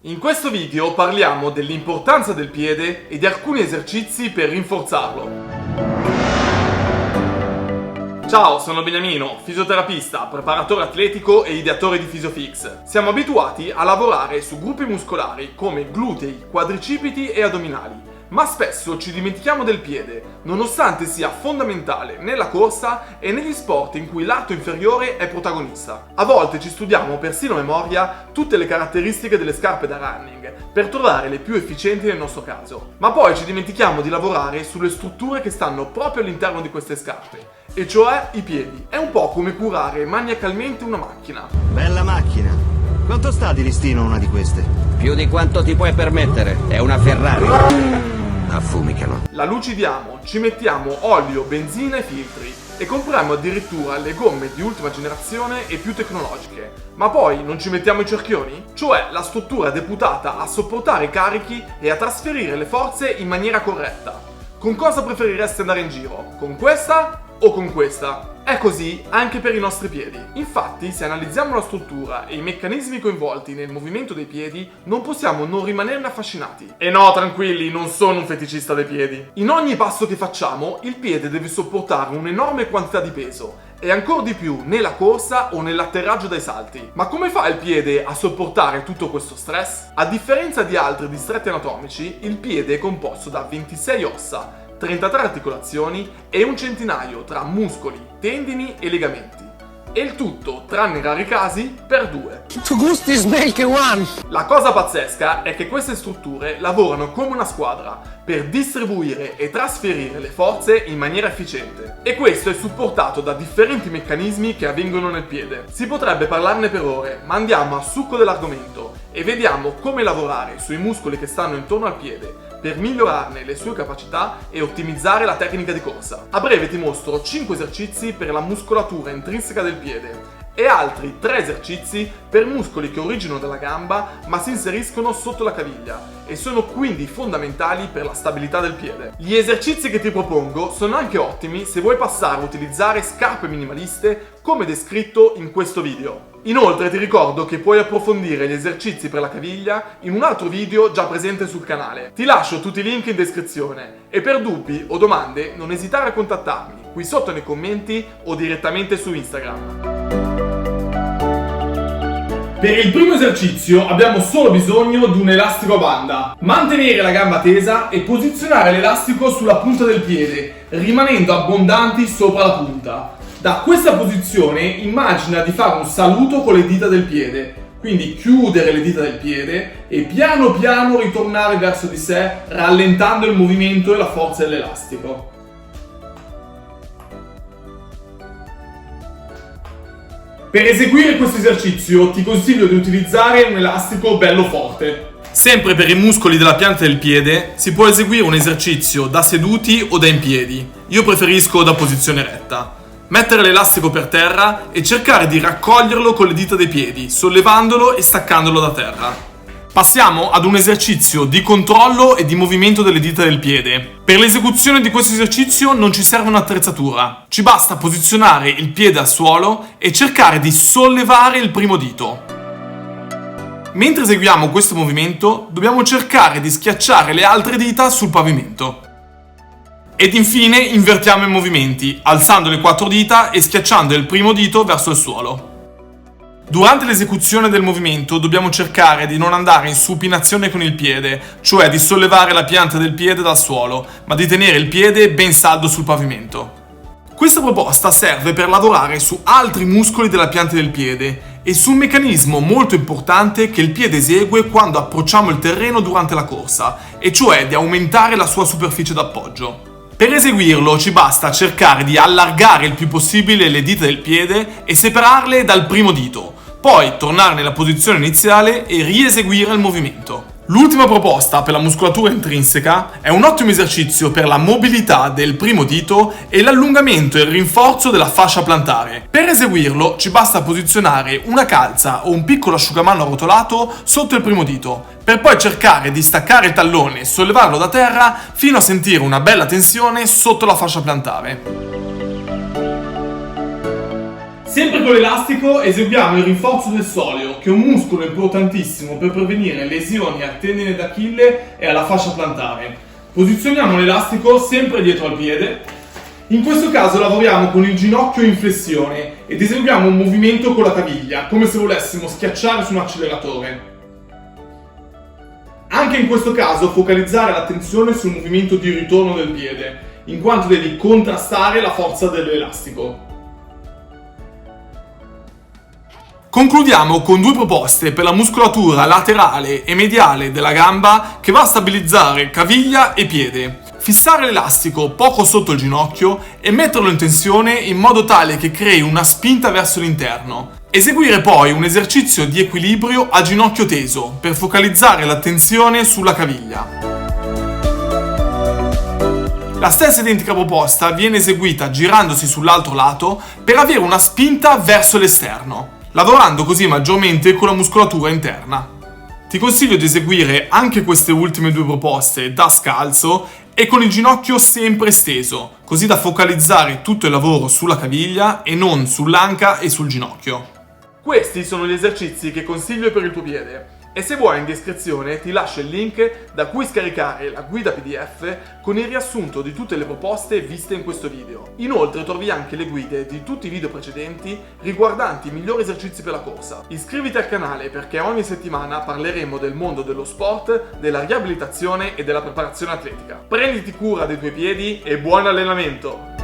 In questo video parliamo dell'importanza del piede e di alcuni esercizi per rinforzarlo. Ciao, sono Beniamino, fisioterapista, preparatore atletico e ideatore di Fisiofix. Siamo abituati a lavorare su gruppi muscolari come glutei, quadricipiti e addominali, ma spesso ci dimentichiamo del piede, nonostante sia fondamentale nella corsa e negli sport in cui l'arto inferiore è protagonista. A volte ci studiamo persino a memoria tutte le caratteristiche delle scarpe da running per trovare le più efficienti nel nostro caso, ma poi ci dimentichiamo di lavorare sulle strutture che stanno proprio all'interno di queste scarpe, e cioè i piedi. È un po' come curare maniacalmente una macchina. Bella macchina! Quanto sta di listino una di queste? Più di quanto ti puoi permettere, è una Ferrari. Affumicano. La lucidiamo, ci mettiamo olio, benzina e filtri e compriamo addirittura le gomme di ultima generazione e più tecnologiche. Ma poi non ci mettiamo i cerchioni? Cioè la struttura deputata a sopportare i carichi e a trasferire le forze in maniera corretta. Con cosa preferiresti andare in giro? Con questa o con questa? È così anche per i nostri piedi. Infatti, se analizziamo la struttura e i meccanismi coinvolti nel movimento dei piedi, non possiamo non rimanerne affascinati. E no, tranquilli, non sono un feticista dei piedi. In ogni passo che facciamo, il piede deve sopportare un'enorme quantità di peso, e ancora di più nella corsa o nell'atterraggio dai salti. Ma come fa il piede a sopportare tutto questo stress? A differenza di altri distretti anatomici, il piede è composto da 26 ossa, 33 articolazioni e un centinaio tra muscoli, tendini e legamenti. E il tutto, tranne rari casi, per due. Tu gusti snake one! La cosa pazzesca è che queste strutture lavorano come una squadra per distribuire e trasferire le forze in maniera efficiente. E questo è supportato da differenti meccanismi che avvengono nel piede. Si potrebbe parlarne per ore, ma andiamo a succo dell'argomento e vediamo come lavorare sui muscoli che stanno intorno al piede per migliorarne le sue capacità e ottimizzare la tecnica di corsa. A breve ti mostro 5 esercizi per la muscolatura intrinseca del piede e altri 3 esercizi per muscoli che originano dalla gamba ma si inseriscono sotto la caviglia e sono quindi fondamentali per la stabilità del piede. Gli esercizi che ti propongo sono anche ottimi se vuoi passare a utilizzare scarpe minimaliste come descritto in questo video. Inoltre ti ricordo che puoi approfondire gli esercizi per la caviglia in un altro video già presente sul canale. Ti lascio tutti i link in descrizione e per dubbi o domande non esitare a contattarmi qui sotto nei commenti o direttamente su Instagram. Per il primo esercizio abbiamo solo bisogno di un elastico a banda. Mantenere la gamba tesa e posizionare l'elastico sulla punta del piede, rimanendo abbondanti sopra la punta. Da questa posizione immagina di fare un saluto con le dita del piede, quindi chiudere le dita del piede e piano piano ritornare verso di sé, rallentando il movimento e la forza dell'elastico. Per eseguire questo esercizio ti consiglio di utilizzare un elastico bello forte. Sempre per i muscoli della pianta del piede si può eseguire un esercizio da seduti o da in piedi. Io preferisco da posizione retta. Mettere l'elastico per terra e cercare di raccoglierlo con le dita dei piedi, sollevandolo e staccandolo da terra. Passiamo ad un esercizio di controllo e di movimento delle dita del piede. Per l'esecuzione di questo esercizio non ci serve un'attrezzatura. Ci basta posizionare il piede al suolo e cercare di sollevare il primo dito. Mentre eseguiamo questo movimento, dobbiamo cercare di schiacciare le altre dita sul pavimento. Ed infine invertiamo i movimenti, alzando le 4 dita e schiacciando il primo dito verso il suolo. Durante l'esecuzione del movimento dobbiamo cercare di non andare in supinazione con il piede, cioè di sollevare la pianta del piede dal suolo, ma di tenere il piede ben saldo sul pavimento. Questa proposta serve per lavorare su altri muscoli della pianta del piede e su un meccanismo molto importante che il piede esegue quando approcciamo il terreno durante la corsa, e cioè di aumentare la sua superficie d'appoggio. Per eseguirlo ci basta cercare di allargare il più possibile le dita del piede e separarle dal primo dito, poi tornare nella posizione iniziale e rieseguire il movimento. L'ultima proposta per la muscolatura intrinseca è un ottimo esercizio per la mobilità del primo dito e l'allungamento e il rinforzo della fascia plantare. Per eseguirlo ci basta posizionare una calza o un piccolo asciugamano arrotolato sotto il primo dito, per poi cercare di staccare il tallone e sollevarlo da terra fino a sentire una bella tensione sotto la fascia plantare. Sempre con l'elastico eseguiamo il rinforzo del soleo, che è un muscolo importantissimo per prevenire lesioni al tendine d'Achille e alla fascia plantare. Posizioniamo l'elastico sempre dietro al piede. In questo caso lavoriamo con il ginocchio in flessione ed eseguiamo un movimento con la caviglia, come se volessimo schiacciare su un acceleratore. Anche in questo caso focalizzare l'attenzione sul movimento di ritorno del piede, in quanto devi contrastare la forza dell'elastico. Concludiamo con 2 proposte per la muscolatura laterale e mediale della gamba che va a stabilizzare caviglia e piede. Fissare l'elastico poco sotto il ginocchio e metterlo in tensione in modo tale che crei una spinta verso l'interno. Eseguire poi un esercizio di equilibrio a ginocchio teso per focalizzare l'attenzione sulla caviglia. La stessa identica proposta viene eseguita girandosi sull'altro lato per avere una spinta verso l'esterno, lavorando così maggiormente con la muscolatura interna. Ti consiglio di eseguire anche queste ultime 2 proposte da scalzo e con il ginocchio sempre steso, così da focalizzare tutto il lavoro sulla caviglia e non sull'anca e sul ginocchio. Questi sono gli esercizi che consiglio per il tuo piede. E se vuoi in descrizione ti lascio il link da cui scaricare la guida PDF con il riassunto di tutte le proposte viste in questo video. Inoltre trovi anche le guide di tutti i video precedenti riguardanti i migliori esercizi per la corsa. Iscriviti al canale perché ogni settimana parleremo del mondo dello sport, della riabilitazione e della preparazione atletica. Prenditi cura dei tuoi piedi e buon allenamento!